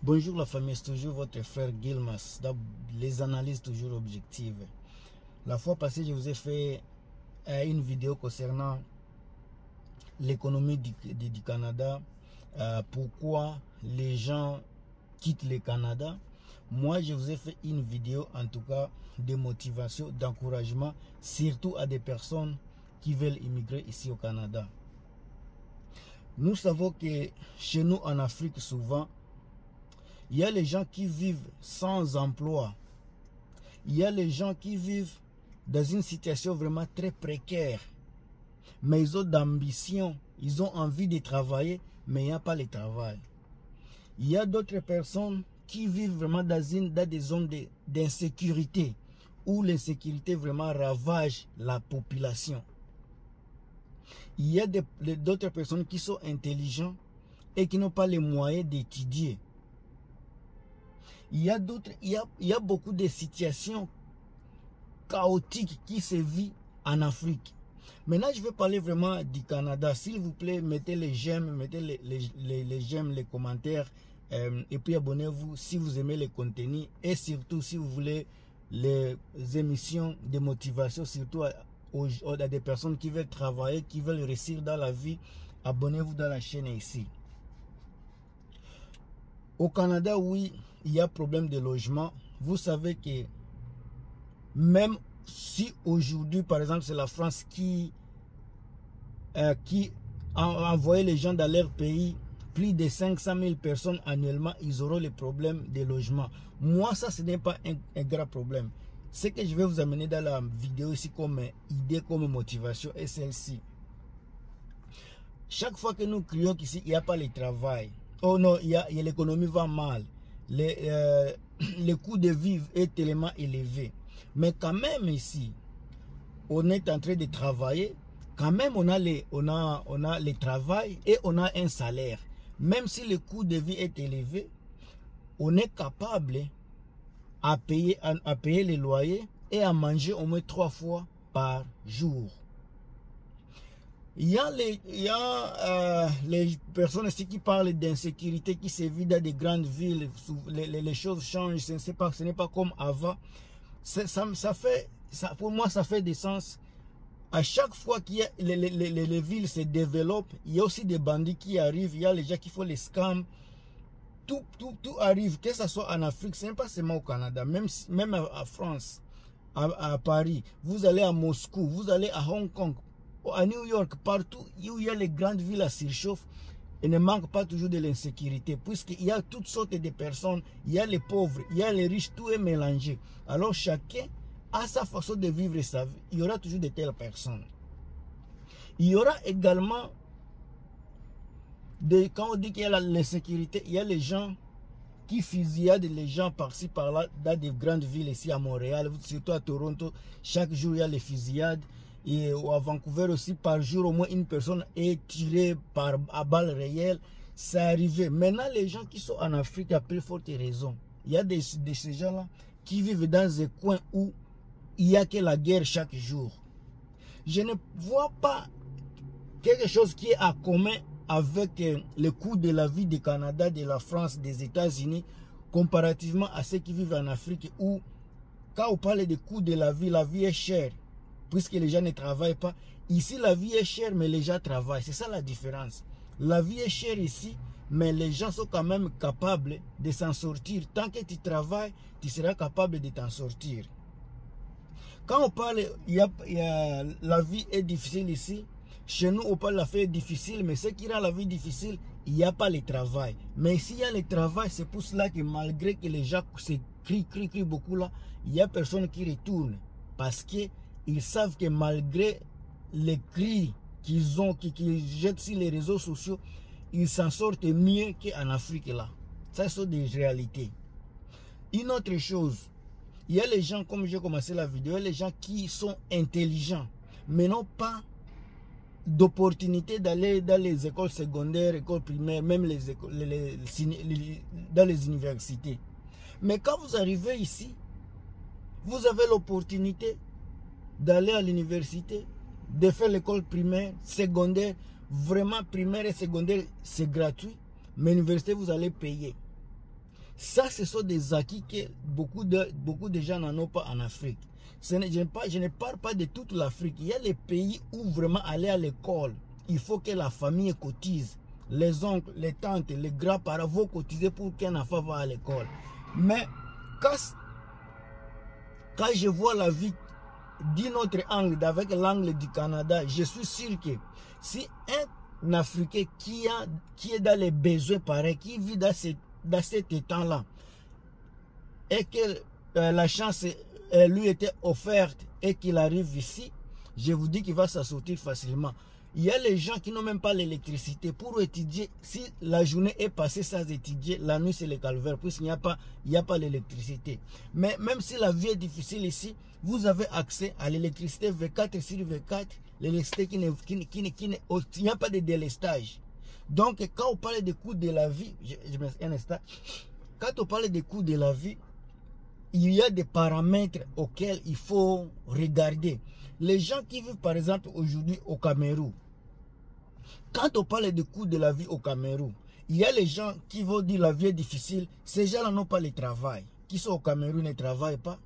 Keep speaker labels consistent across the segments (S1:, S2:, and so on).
S1: Bonjour la famille, c'est toujours votre frère Gilmas, les analyses toujours objectives. La fois passée, je vous ai fait une vidéo concernant l'économie du Canada, pourquoi les gens quittent le Canada. Moi, je vous ai fait une vidéo, en tout cas, de motivation, d'encouragement, surtout à des personnes qui veulent immigrer ici au Canada. Nous savons que chez nous en Afrique, souvent, il y a les gens qui vivent sans emploi. Il y a les gens qui vivent dans une situation vraiment très précaire. Mais ils ont d'ambition, ils ont envie de travailler, mais il n'y a pas le travail. Il y a d'autres personnes qui vivent vraiment dans des zones d'insécurité, où l'insécurité vraiment ravage la population. Il y a d'autres personnes qui sont intelligentes et qui n'ont pas les moyens d'étudier. Il y a beaucoup de situations chaotiques qui se vivent en Afrique. Maintenant, je vais parler vraiment du Canada. S'il vous plaît, mettez les j'aime, mettez les j'aime, les commentaires. Et puis abonnez-vous si vous aimez les contenus. Et surtout, si vous voulez les émissions de motivation, surtout à des personnes qui veulent travailler, qui veulent réussir dans la vie, abonnez-vous dans la chaîne ici. Au Canada, oui, il y a problème de logement. Vous savez que même si aujourd'hui, par exemple, c'est la France qui a envoyé les gens dans leur pays, plus de 500 000 personnes annuellement, ils auront les problèmes de logement. Moi, ça, ce n'est pas un grand problème. Ce que je vais vous amener dans la vidéo ici comme idée, comme motivation, est celle-ci. Chaque fois que nous crions qu'ici, il n'y a pas le travail, oh non, l'économie va mal, le coût de vivre est tellement élevé. Mais quand même ici, on est en train de travailler, quand même on a le travail et on a un salaire. Même si le coût de vie est élevé, on est capable à payer les loyers et à manger au moins 3 fois par jour. Il y a les personnes ici qui parlent d'insécurité, qui se vivent dans des grandes villes. Les choses changent, ce n'est pas comme avant. Pour moi, ça fait du sens. À chaque fois qu'il y a les villes se développent, il y a aussi des bandits qui arrivent, il y a les gens qui font les scams. Tout arrive, que ce soit en Afrique, ce n'est pas seulement au Canada, même à France, à Paris. Vous allez à Moscou, vous allez à Hong Kong, à New York, partout où il y a les grandes villes à surchauffe, il ne manque pas toujours de l'insécurité, puisqu'il y a toutes sortes de personnes, il y a les pauvres, il y a les riches, tout est mélangé. Alors chacun a sa façon de vivre sa vie. Il y aura toujours de telles personnes. Il y aura également, quand on dit qu'il y a l'insécurité, il y a les gens qui fusillent les gens par-ci par-là dans des grandes villes ici à Montréal, surtout à Toronto. Chaque jour il y a les fusillades. Et à Vancouver aussi, par jour, au moins une personne est tirée à balles réelles. C'est arrivé. Maintenant, les gens qui sont en Afrique, à plus forte raison, il y a de ces gens-là qui vivent dans des coins où il n'y a que la guerre chaque jour. Je ne vois pas quelque chose qui est à commun avec le coût de la vie du Canada, de la France, des États-Unis, comparativement à ceux qui vivent en Afrique, où, quand on parle du coût de la vie est chère. Puisque les gens ne travaillent pas. Ici, la vie est chère, mais les gens travaillent. C'est ça la différence. La vie est chère ici, mais les gens sont quand même capables de s'en sortir. Tant que tu travailles, tu seras capable de t'en sortir. Quand on parle, la vie est difficile ici. Chez nous, on parle de la vie est difficile, mais ce qui rend la vie difficile, il n'y a pas le travail. Mais s'il y a le travail, c'est pour cela que malgré que les gens se crient beaucoup là, il n'y a personne qui retourne. Parce que ils savent que malgré les cris qu'ils jettent sur les réseaux sociaux, ils s'en sortent mieux qu'en Afrique là. Ça, sont des réalités. Une autre chose, il y a les gens, comme j'ai commencé la vidéo, il y a les gens qui sont intelligents, mais n'ont pas d'opportunité d'aller dans les écoles secondaires, écoles primaires, même dans les universités. Mais quand vous arrivez ici, vous avez l'opportunité d'aller à l'université, de faire l'école primaire, secondaire. Vraiment, primaire et secondaire, c'est gratuit. Mais l'université, vous allez payer. Ça, ce sont des acquis que beaucoup de gens n'en ont pas en Afrique. Je ne parle pas de toute l'Afrique. Il y a les pays où vraiment aller à l'école, il faut que la famille cotise. Les oncles, les tantes, les grands-parents vont cotiser pour qu'un enfant va à l'école. Mais quand je vois la vie d'un autre angle, avec l'angle du Canada, je suis sûr que si un Africain qui est dans les besoins pareils, qui vit dans cet état-là, et que la chance lui était offerte et qu'il arrive ici, je vous dis qu'il va s'en sortir facilement. Il y a les gens qui n'ont même pas l'électricité pour étudier. Si la journée est passée sans étudier, la nuit c'est le calvaire, puisqu'il n'y a pas l'électricité. Mais même si la vie est difficile ici, vous avez accès à l'électricité 24 sur 24, l'électricité il n'y a pas de délestage. Donc quand on parle des coûts de la vie, quand on parle des coûts de la vie, il y a des paramètres auxquels il faut regarder. Les gens qui vivent par exemple aujourd'hui au Cameroun, quand on parle des coûts de la vie au Cameroun, il y a les gens qui vont dire la vie est difficile. Ces gens-là n'ont pas le travail. Qui sont au Cameroun ne travaillent pas.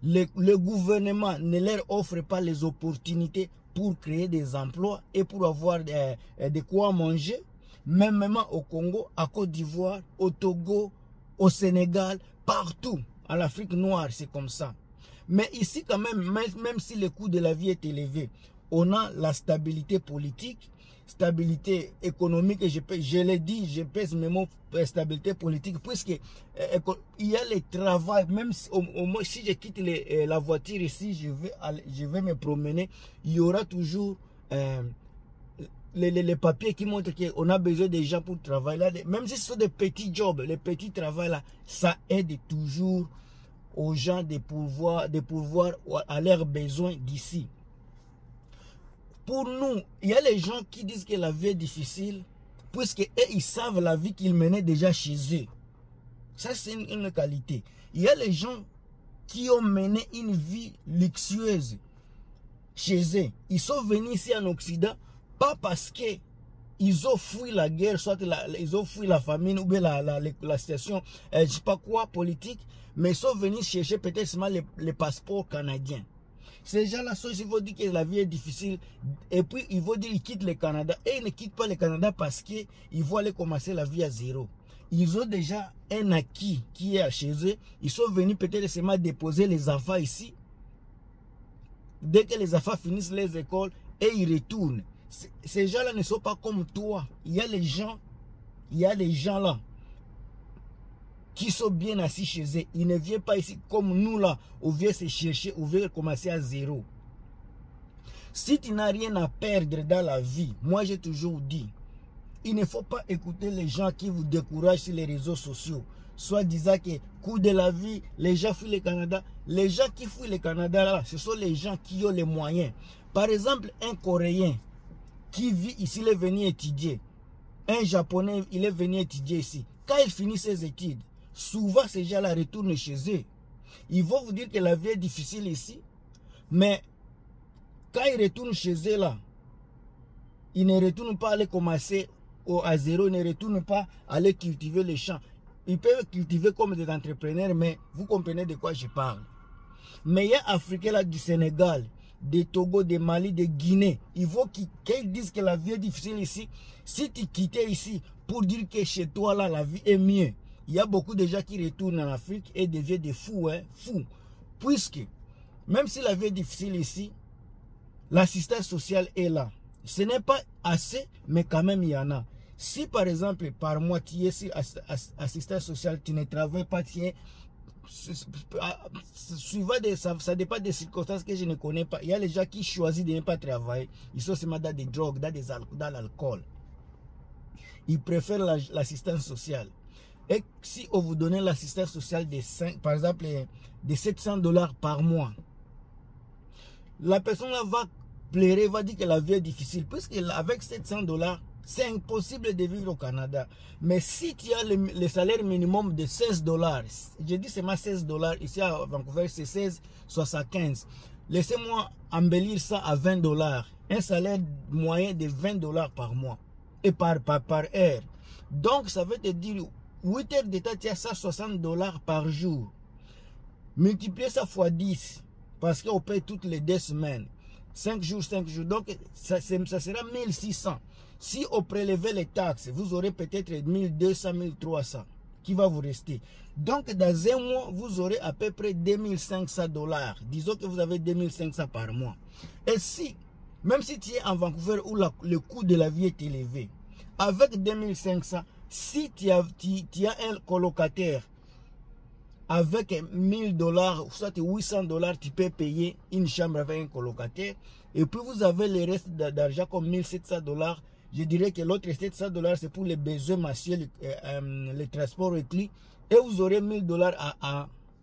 S1: Le gouvernement ne leur offre pas les opportunités pour créer des emplois et pour avoir de quoi manger. Même au Congo, à Côte d'Ivoire, au Togo, au Sénégal, partout. En Afrique noire, c'est comme ça. Mais ici, quand même si le coût de la vie est élevé, on a la stabilité politique, stabilité économique, et je l'ai dit, je pèse mes mots, stabilité politique, puisque il y a le travail, même si, au moins si je quitte la voiture ici, je vais me promener, il y aura toujours les papiers qui montrent qu'on a besoin des gens pour travailler là. Même si ce sont des petits jobs, les petits travails là, ça aide toujours aux gens de pouvoir à leurs besoins d'ici. Pour nous, il y a les gens qui disent que la vie est difficile, puisque ils savent la vie qu'ils menaient déjà chez eux. Ça, c'est une qualité. Il y a les gens qui ont mené une vie luxueuse chez eux. Ils sont venus ici en Occident, pas parce qu'ils ont fui la guerre, soit ils ont fui la famine ou bien la situation, je ne sais pas quoi, politique, mais ils sont venus chercher peut-être seulement les passeports canadiens. Ces gens-là, ils vont dire que la vie est difficile et puis ils vont dire qu'ils quittent le Canada. Et ils ne quittent pas le Canada parce qu'ils vont aller commencer la vie à zéro. Ils ont déjà un acquis qui est chez eux. Ils sont venus peut-être seulement déposer les enfants ici. Dès que les enfants finissent les écoles et ils retournent. Ces gens-là ne sont pas comme toi. Il y a les gens là qui sont bien assis chez eux. Ils ne viennent pas ici comme nous là, on vient se chercher, on vient commencer à zéro. Si tu n'as rien à perdre dans la vie, moi j'ai toujours dit, il ne faut pas écouter les gens qui vous découragent sur les réseaux sociaux. Soit disant que coût de la vie, les gens fuient le Canada. Les gens qui fuient le Canada là, ce sont les gens qui ont les moyens. Par exemple, un Coréen qui vit ici, il est venu étudier. Un Japonais, il est venu étudier ici. Quand il finit ses études, souvent ces gens-là retournent chez eux. Ils vont vous dire que la vie est difficile ici. Mais quand ils retournent chez eux là, ils ne retournent pas aller commencer à zéro. Ils ne retournent pas aller cultiver les champs. Ils peuvent cultiver comme des entrepreneurs, mais vous comprenez de quoi je parle. Mais il y a Africains là du Sénégal, des Togo, des Mali, des Guinée. Il faut qu'ils disent que la vie est difficile ici. Si tu quittes ici pour dire que chez toi là, la vie est mieux. Il y a beaucoup de gens qui retournent en Afrique et deviennent des fous, hein, fous. Puisque, même si la vie est difficile ici, l'assistance sociale est là. Ce n'est pas assez, mais quand même il y en a. Si par exemple, par mois, tu es sur assistance sociale, tu ne travailles pas, ça dépend des circonstances que je ne connais pas. Il y a les gens qui choisissent de ne pas travailler. Ils sont seulement dans des drogues, dans l'alcool. Ils préfèrent l'assistance sociale. Et si on vous donnait l'assistance sociale par exemple, de $700 par mois, la personne là va pleurer, va dire que la vie est difficile. Puisque avec $700, c'est impossible de vivre au Canada. Mais si tu as le salaire minimum de $16, je dis seulement $16, ici à Vancouver c'est 16,75. Laissez-moi embellir ça à $20. Un salaire moyen de $20 par mois et par heure. Donc ça veut te dire 8 heures d'état, tu as 160 $ par jour. Multipliez ça fois 10, parce qu'on paye toutes les 2 semaines. 5 jours, 5 jours. Donc, ça sera 1600. Si on prélevait les taxes, vous aurez peut-être 1200, 1300 qui va vous rester. Donc, dans un mois, vous aurez à peu près 2500 $. Disons que vous avez 2500 par mois. Et si, même si tu es en Vancouver où le coût de la vie est élevé, avec 2500, si tu as un colocataire avec 1000 $, soit 800 $, tu peux payer une chambre avec un colocataire. Et puis vous avez le reste d'argent comme 1700 $. Je dirais que l'autre 700 $, c'est pour les besoins mensuels, les transports inclus. Et vous aurez 1000 $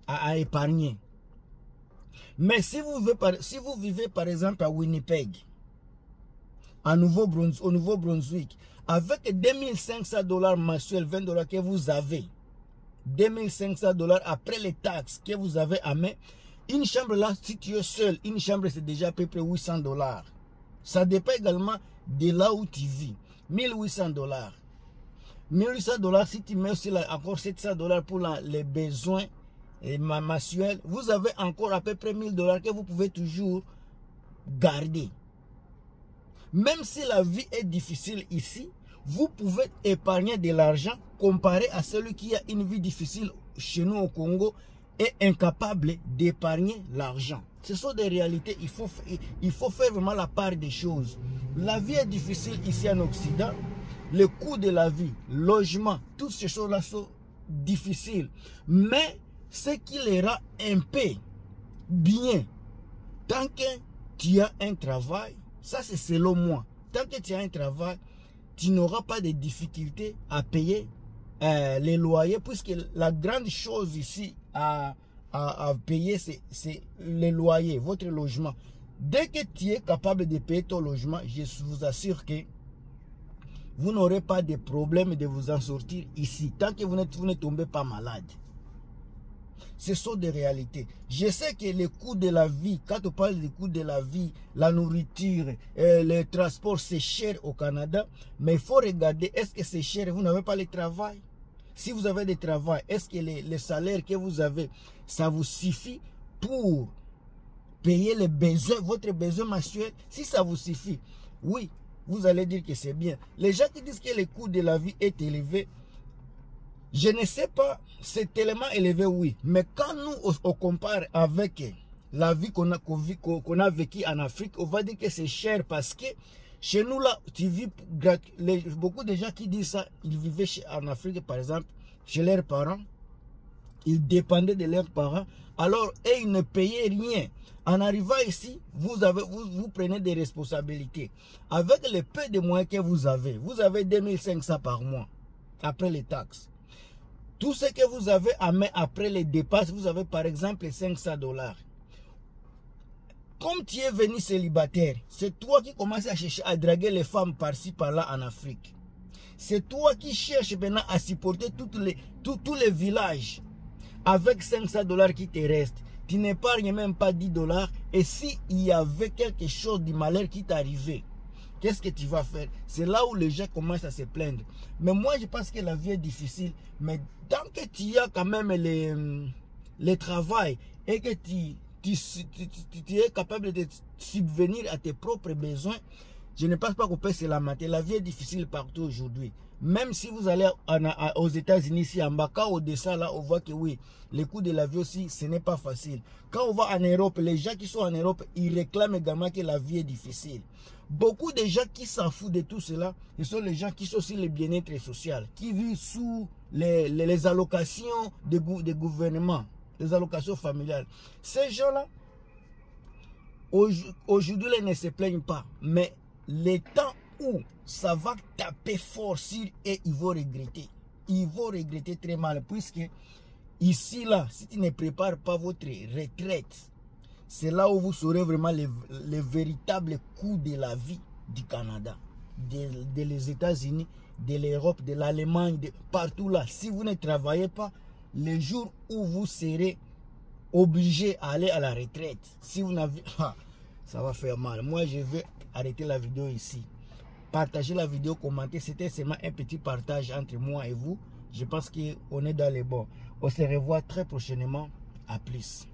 S1: à épargner. Mais si vous vivez par exemple à Winnipeg, au Nouveau-Brunswick, avec 2500 $ mensuels, 20 $ que vous avez, 2500 $ après les taxes que vous avez à main, une chambre là, si tu es seul, une chambre c'est déjà à peu près 800 $. Ça dépend également de là où tu vis. 1800 $. 1800 $, si tu mets aussi là, encore 700 $ pour les besoins mensuels, vous avez encore à peu près 1000 $ que vous pouvez toujours garder. Même si la vie est difficile ici, vous pouvez épargner de l'argent comparé à celui qui a une vie difficile chez nous au Congo et incapable d'épargner l'argent. Ce sont des réalités, il faut faire vraiment la part des choses. La vie est difficile ici en Occident. Le coût de la vie, logement, toutes ces choses-là sont difficiles. Mais ce qui les rend un peu bien, tant que tu as un travail, ça c'est selon moi, tant que tu as un travail, tu n'auras pas de difficultés à payer les loyers, puisque la grande chose ici à payer, c'est les loyers, votre logement. Dès que tu es capable de payer ton logement, je vous assure que vous n'aurez pas de problème de vous en sortir ici, tant que vous ne tombez pas malade. Ce sont des réalités. Je sais que les coûts de la vie, quand on parle des coûts de la vie, la nourriture, le transport, c'est cher au Canada. Mais il faut regarder, est-ce que c'est cher? Vous n'avez pas le travail? Si vous avez du travail, est-ce que les salaires que vous avez, ça vous suffit pour payer les besoins, votre besoin mensuel? Si ça vous suffit, oui, vous allez dire que c'est bien. Les gens qui disent que le coût de la vie est élevé, je ne sais pas, c'est tellement élevé, oui. Mais quand nous, on compare avec la vie qu'on a vécue en Afrique, on va dire que c'est cher parce que chez nous, là, tu vis beaucoup de gens qui disent ça, ils vivaient en Afrique, par exemple, chez leurs parents. Ils dépendaient de leurs parents. Alors, et ils ne payaient rien. En arrivant ici, vous prenez des responsabilités. Avec le peu de moyens que vous avez 2500 par mois, après les taxes. Tout ce que vous avez à main après les dépenses, vous avez par exemple 500 $. Comme tu es venu célibataire, c'est toi qui commences à chercher à draguer les femmes par-ci par-là en Afrique. C'est toi qui cherches maintenant à supporter tous les villages avec 500 $ qui te restent. Tu n'épargnes même pas 10 $. Et s'il y avait quelque chose de malheur qui t'arrivait, qu'est-ce que tu vas faire? C'est là où les gens commencent à se plaindre. Mais moi, je pense que la vie est difficile. Mais tant que tu as quand même le travail et que tu es capable de subvenir à tes propres besoins, je ne pense pas qu'on peut se lamenter. La vie est difficile partout aujourd'hui. Même si vous allez aux États-Unis, ici en bas, quand on descend là, on voit que oui, le coût de la vie aussi, ce n'est pas facile. Quand on va en Europe, les gens qui sont en Europe, ils réclament également que la vie est difficile. Beaucoup de gens qui s'en foutent de tout cela, ce sont les gens qui sont sur le bien-être social, qui vivent sous les allocations des gouvernements, les allocations familiales. Ces gens-là, aujourd'hui, ils ne se plaignent pas. Mais les temps où ça va taper fort sur eux, ils vont regretter. Ils vont regretter très mal, puisque ici, là, si tu ne prépares pas votre retraite, c'est là où vous saurez vraiment le véritable coût de la vie du Canada, des États-Unis, de l'Europe, de l'Allemagne, partout là. Si vous ne travaillez pas, le jour où vous serez obligé à aller à la retraite, si vous n'avez... ça va faire mal. Moi, je vais arrêter la vidéo ici. Partagez la vidéo, commentez. C'était seulement un petit partage entre moi et vous. Je pense qu'on est dans les bons. On se revoit très prochainement. À plus.